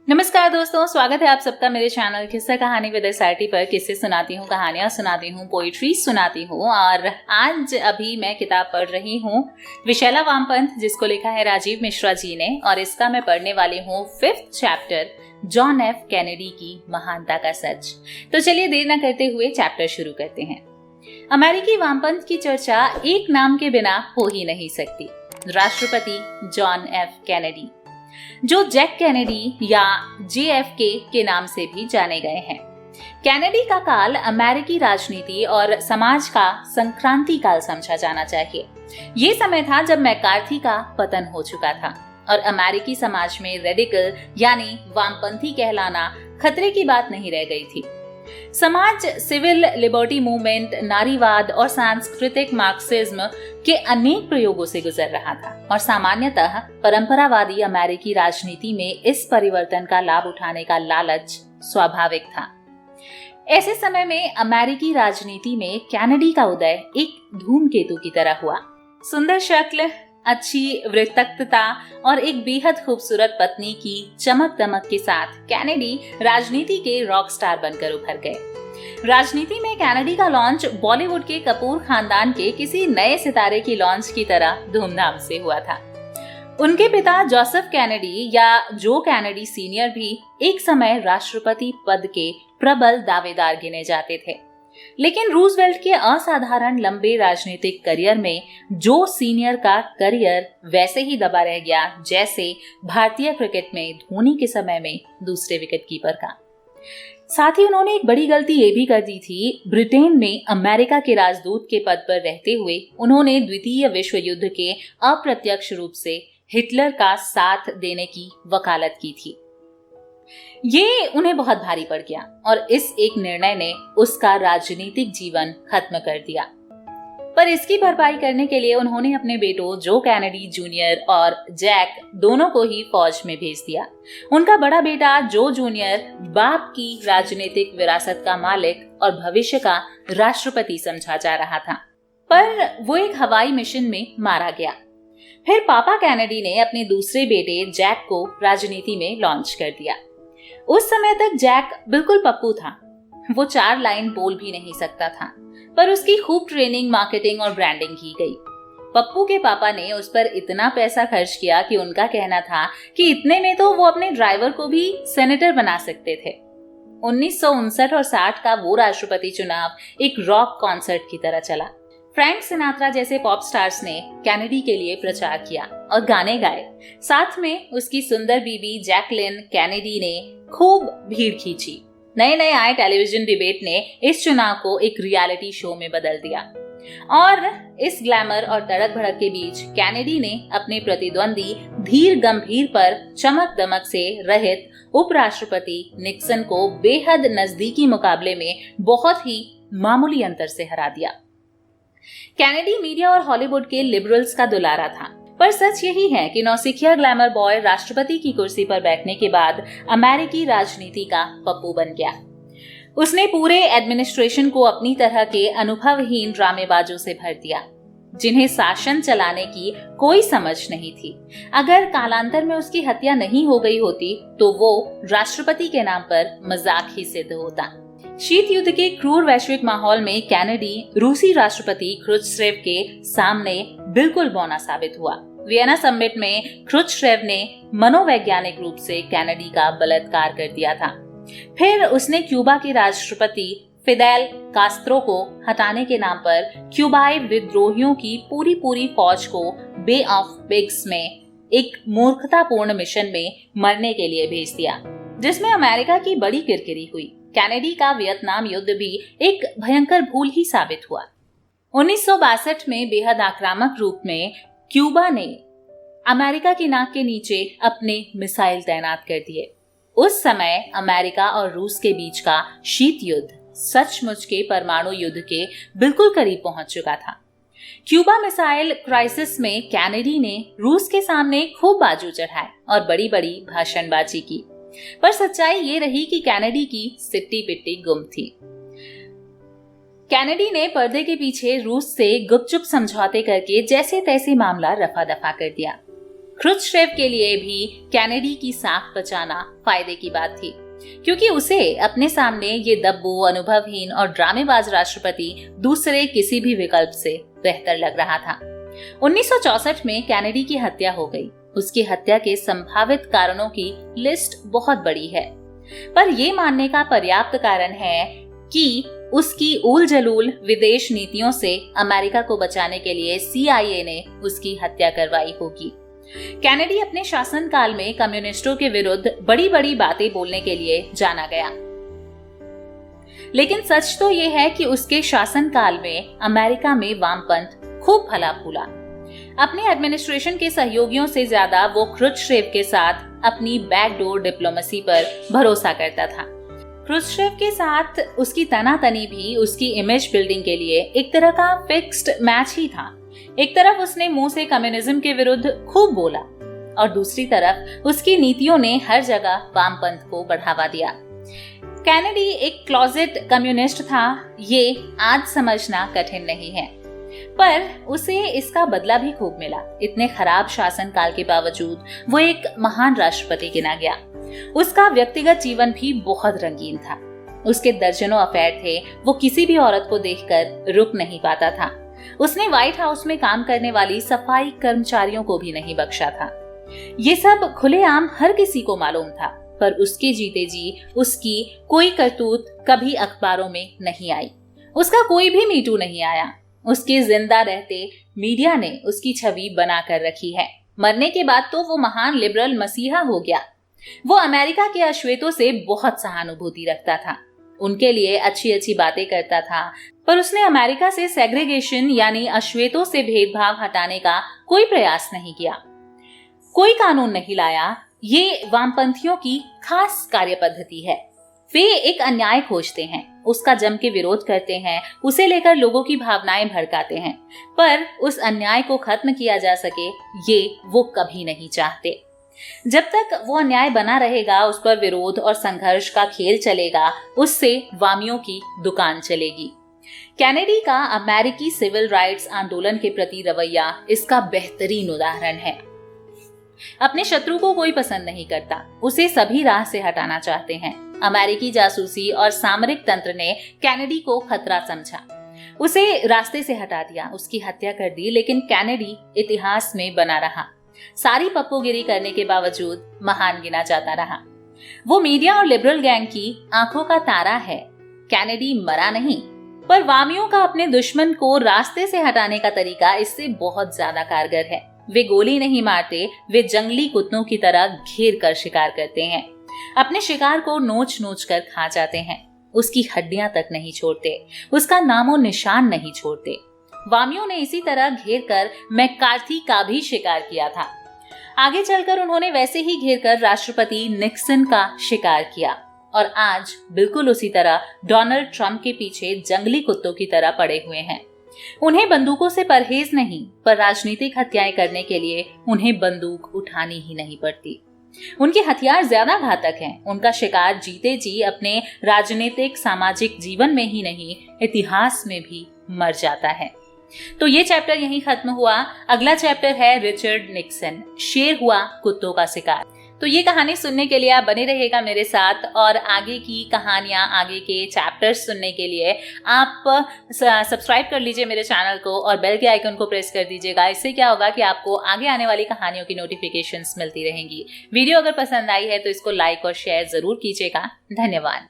नमस्कार दोस्तों, स्वागत है आप सबका मेरे चैनल किस्सा कहानी विद एसआरटी पर। किस्से सुनाती हूँ, कहानियां सुनाती हूँ, पोइट्री सुनाती हूँ। और आज अभी मैं किताब पढ़ रही हूँ विशैला वामपंथ, जिसको लिखा है राजीव मिश्रा जी ने, और इसका मैं पढ़ने वाली हूँ 5th chapter, John F Kennedy की महानता का सच। तो चलिए देर न करते हुए चैप्टर शुरू करते हैं। अमेरिकी वामपंथ की चर्चा एक नाम के बिना हो ही नहीं सकती, राष्ट्रपति जॉन एफ कैनेडी, जो जैक कैनेडी या JFK के नाम से भी जाने गए हैं। कैनेडी का काल अमेरिकी राजनीति और समाज का संक्रांति काल समझा जाना चाहिए। ये समय था जब मैकार्थी का पतन हो चुका था और अमेरिकी समाज में रेडिकल यानी वामपंथी कहलाना खतरे की बात नहीं रह गई थी। समाज सिविल लिबर्टी मूवमेंट, नारीवाद और सांस्कृतिक मार्क्सिज्म के अनेक प्रयोगों से गुजर रहा था और सामान्यतः परंपरावादी अमेरिकी राजनीति में इस परिवर्तन का लाभ उठाने का लालच स्वाभाविक था। ऐसे समय में अमेरिकी राजनीति में कैनेडी का उदय एक धूमकेतु की तरह हुआ। सुंदर शक्ल, अच्छी वृत्तकता और एक बेहद खूबसूरत पत्नी की चमक दमक के साथ कैनेडी राजनीति के रॉक स्टार बनकर उभर गए। राजनीति में कैनेडी का लॉन्च बॉलीवुड के कपूर खानदान के किसी नए सितारे की लॉन्च की तरह धूमधाम से हुआ था। उनके पिता जोसेफ कैनेडी या जो कैनेडी सीनियर भी एक समय राष्ट्रपति पद के प्रबल दावेदार गिने जाते थे, लेकिन रूजवेल्ट के असाधारण लंबे राजनीतिक करियर में जो सीनियर का करियर वैसे ही दबा रह गया जैसे भारतीय क्रिकेट में धोनी के समय में दूसरे विकेटकीपर का। साथ ही उन्होंने एक बड़ी गलती ये भी कर दी थी। ब्रिटेन में अमेरिका के राजदूत के पद पर रहते हुए उन्होंने द्वितीय विश्व युद्ध के अप्रत्यक्ष रूप से हिटलर का साथ देने की वकालत की थी। ये उन्हें बहुत भारी पड़ गया और इस एक निर्णय ने उसका राजनीतिक जीवन खत्म कर दिया। पर इसकी भरपाई करने के लिए उन्होंने अपने बेटों जो कैनेडी जूनियर और जैक दोनों को ही फौज में भेज दिया। उनका बड़ा बेटा जो जूनियर बाप की राजनीतिक विरासत का मालिक और भविष्य का राष्ट्रपति समझा जा रहा था, पर वो एक हवाई मिशन में मारा गया। फिर पापा कैनेडी ने अपने दूसरे बेटे जैक को राजनीति में लॉन्च कर दिया। उस समय तक जैक बिल्कुल पप्पू था। वो 4 लाइन बोल भी नहीं सकता था, पर उसकी खूब ट्रेनिंग, मार्केटिंग और ब्रांडिंग की गई। पप्पू के पापा ने उस पर इतना पैसा खर्च किया कि उनका कहना था कि इतने में तो वो अपने ड्राइवर को भी सेनेटर बना सकते थे। 1959 और 60 का वो राष्ट्रपति चुनाव एक रॉक कॉन्सर्ट की तरह चला। फ्रैंक सिनात्रा जैसे पॉप स्टार्स ने कैनेडी के लिए प्रचार किया और गाने गाए। साथ में उसकी सुंदर बीवी जैकलिन कैनेडी ने खूब भीड़ खींची। नए नए आए टेलीविजन डिबेट ने इस चुनाव को एक रियलिटी शो में बदल दिया और इस ग्लैमर और तड़क भड़क के बीच कैनेडी ने अपने प्रतिद्वंदी धीर गंभीर पर चमक दमक से रहित उपराष्ट्रपति निक्सन को बेहद नजदीकी मुकाबले में बहुत ही मामूली अंतर से हरा दिया। कैनेडी मीडिया और हॉलीवुड के लिबरल्स का दुलारा था, पर सच यही है कि नौसिखिया ग्लैमर बॉय राष्ट्रपति की कुर्सी पर बैठने के बाद अमेरिकी राजनीति का पप्पू बन गया। उसने पूरे एडमिनिस्ट्रेशन को अपनी तरह के अनुभवहीन ड्रामेबाजों से भर दिया, जिन्हें शासन चलाने की कोई समझ नहीं थी। अगर कालांतर में उसकी हत्या नहीं हो गई होती तो वो राष्ट्रपति के नाम पर मजाक ही सिद्ध होता। शीत युद्ध के क्रूर वैश्विक माहौल में कैनेडी रूसी राष्ट्रपति क्रुश्चेव के सामने बिल्कुल बौना साबित हुआ। वियना समिट में क्रुश्चेव ने मनोवैज्ञानिक रूप से कैनेडी का बलात्कार कर दिया था। फिर उसने क्यूबा के राष्ट्रपति फिदेल कास्त्रो को हटाने के नाम पर क्यूबाई विद्रोहियों की पूरी फौज को बे ऑफ पिग्स में एक मूर्खतापूर्ण मिशन में मरने के लिए भेज दिया, जिसमें अमेरिका की बड़ी किरकिरी हुई। कैनेडी का वियतनाम युद्ध भी एक भयंकर भूल ही साबित हुआ। 1962 में बेहद आक्रामक रूप में क्यूबा ने अमेरिका की नाक के नीचे अपने मिसाइल तैनात कर दिए। उस समय अमेरिका और रूस के बीच का शीत युद्ध सचमुच के परमाणु युद्ध के बिल्कुल करीब पहुंच चुका था। क्यूबा मिसाइल क्राइसिस में कैनेडी ने रूस के सामने खूब बाजू चढ़ाए और बड़ी बड़ी भाषणबाजी की, पर सच्चाई ये रही कि कैनेडी की सिट्टी पिट्टी गुम थी। कैनेडी ने पर्दे के पीछे रूस से गुपचुप समझौते करके जैसे तैसे मामला रफा दफा कर दिया। क्रुश्चेव के लिए भी कैनेडी की साख बचाना फायदे की बात थी, क्योंकि उसे अपने सामने ये दब्बू, अनुभवहीन और ड्रामेबाज राष्ट्रपति दूसरे किसी भी विकल्प से बेहतर लग रहा था। 1964 में कैनेडी की हत्या हो गई। उसकी हत्या के संभावित कारणों की लिस्ट बहुत बड़ी है, पर यह मानने का पर्याप्त कारण है कि उसकी ऊल जलूल विदेश नीतियों से अमेरिका को बचाने के लिए CIA ने उसकी हत्या करवाई होगी। कैनेडी अपने शासनकाल में कम्युनिस्टों के विरुद्ध बड़ी बड़ी बातें बोलने के लिए जाना गया, लेकिन सच तो यह है कि उसके शासनकाल में अमेरिका में वामपंथ खूब फला फूला। अपने एडमिनिस्ट्रेशन के सहयोगियों से ज्यादा वो क्रुश्चेव के साथ अपनी बैकडोर डिप्लोमेसी पर भरोसा करता था। क्रुश्चेव के साथ उसकी तनातनी भी उसकी इमेज बिल्डिंग के लिए एक तरह का फिक्स्ड मैच ही था। एक तरफ उसने मुंह से कम्युनिज्म के विरुद्ध खूब बोला और दूसरी तरफ उसकी नीतियों ने हर जगह वामपंथ को बढ़ावा दिया। कैनेडी एक क्लोजेट कम्युनिस्ट था, ये आज समझना कठिन नहीं है, पर उसे इसका बदला भी खूब मिला। इतने खराब शासनकाल के बावजूद वो एक महान राष्ट्रपति गिना गया। उसका व्यक्तिगत जीवन भी बहुत रंगीन था। उसके दर्जनों अफेयर थे। वो किसी भी औरत को देखकर रुक नहीं पाता था। उसने व्हाइट हाउस में काम करने वाली सफाई कर्मचारियों को भी नहीं बख्शा था। ये सब खुलेआम हर किसी को मालूम था, पर उसके जीते जी उसकी कोई करतूत कभी अखबारों में नहीं आई। उसका कोई भी मीटू नहीं आया। उसके जिंदा रहते मीडिया ने उसकी छवि बना कर रखी है। मरने के बाद तो वो महान लिबरल मसीहा हो गया। वो अमेरिका के अश्वेतों से बहुत सहानुभूति रखता था, उनके लिए अच्छी अच्छी बातें करता था, पर उसने अमेरिका से सेग्रीगेशन यानी अश्वेतों से भेदभाव हटाने का कोई प्रयास नहीं किया, कोई कानून नहीं लाया। ये वामपंथियों की खास कार्यपद्धति है। वे एक अन्याय खोजते हैं, उसका जम के विरोध करते हैं, उसे लेकर लोगों की भावनाएं भड़काते हैं, पर उस अन्याय को खत्म किया जा सके ये वो कभी नहीं चाहते। जब तक वो अन्याय बना रहेगा, उस पर विरोध और संघर्ष का खेल चलेगा, उससे वामियों की दुकान चलेगी। कैनेडी का अमेरिकी सिविल राइट्स आंदोलन के प्रति रवैया इसका बेहतरीन उदाहरण है। अपने शत्रु को कोई पसंद नहीं करता, उसे सभी राह से हटाना चाहते हैं। अमेरिकी जासूसी और सामरिक तंत्र ने कैनेडी को खतरा समझा, उसे रास्ते से हटा दिया, उसकी हत्या कर दी, लेकिन कैनेडी इतिहास में बना रहा। सारी पप्पोगिरी करने के बावजूद महान गिना जाता रहा। वो मीडिया और लिबरल गैंग की आंखों का तारा है। कैनेडी मरा नहीं, पर वामियों का अपने दुश्मन को रास्ते से हटाने का तरीका इससे बहुत ज्यादा कारगर है। वे गोली नहीं मारते, वे जंगली कुत्तों की तरह घेर कर शिकार करते हैं। अपने शिकार को नोच नोच कर खा जाते हैं। उसकी हड्डियां तक नहीं छोड़ते, उसका नामो निशान नहीं छोड़ते। वामियों ने इसी तरह घेर कर मैकार्थी का भी शिकार किया था। आगे चलकर उन्होंने वैसे ही घेर कर राष्ट्रपति निक्सन का शिकार किया, और आज बिल्कुल उसी तरह डोनाल्ड ट्रंप के पीछे जंगली कुत्तों की तरह पड़े हुए हैं। उन्हें बंदूकों से परहेज नहीं, पर राजनीतिक हत्याएं करने के लिए उन्हें बंदूक उठानी ही नहीं पड़ती। उनके हथियार ज्यादा घातक हैं। उनका शिकार जीते जी अपने राजनीतिक सामाजिक जीवन में ही नहीं, इतिहास में भी मर जाता है। तो ये चैप्टर यहीं खत्म हुआ। अगला चैप्टर है रिचर्ड निक्सन, शेर हुआ कुत्तों का शिकार। तो ये कहानी सुनने के लिए आप बने रहिएगा मेरे साथ, और आगे की कहानियां, आगे के चैप्टर्स सुनने के लिए आप सब्सक्राइब कर लीजिए मेरे चैनल को और बेल के आइकन को प्रेस कर दीजिएगा। इससे क्या होगा कि आपको आगे आने वाली कहानियों की नोटिफिकेशंस मिलती रहेंगी। वीडियो अगर पसंद आई है तो इसको लाइक और शेयर जरूर कीजिएगा। धन्यवाद।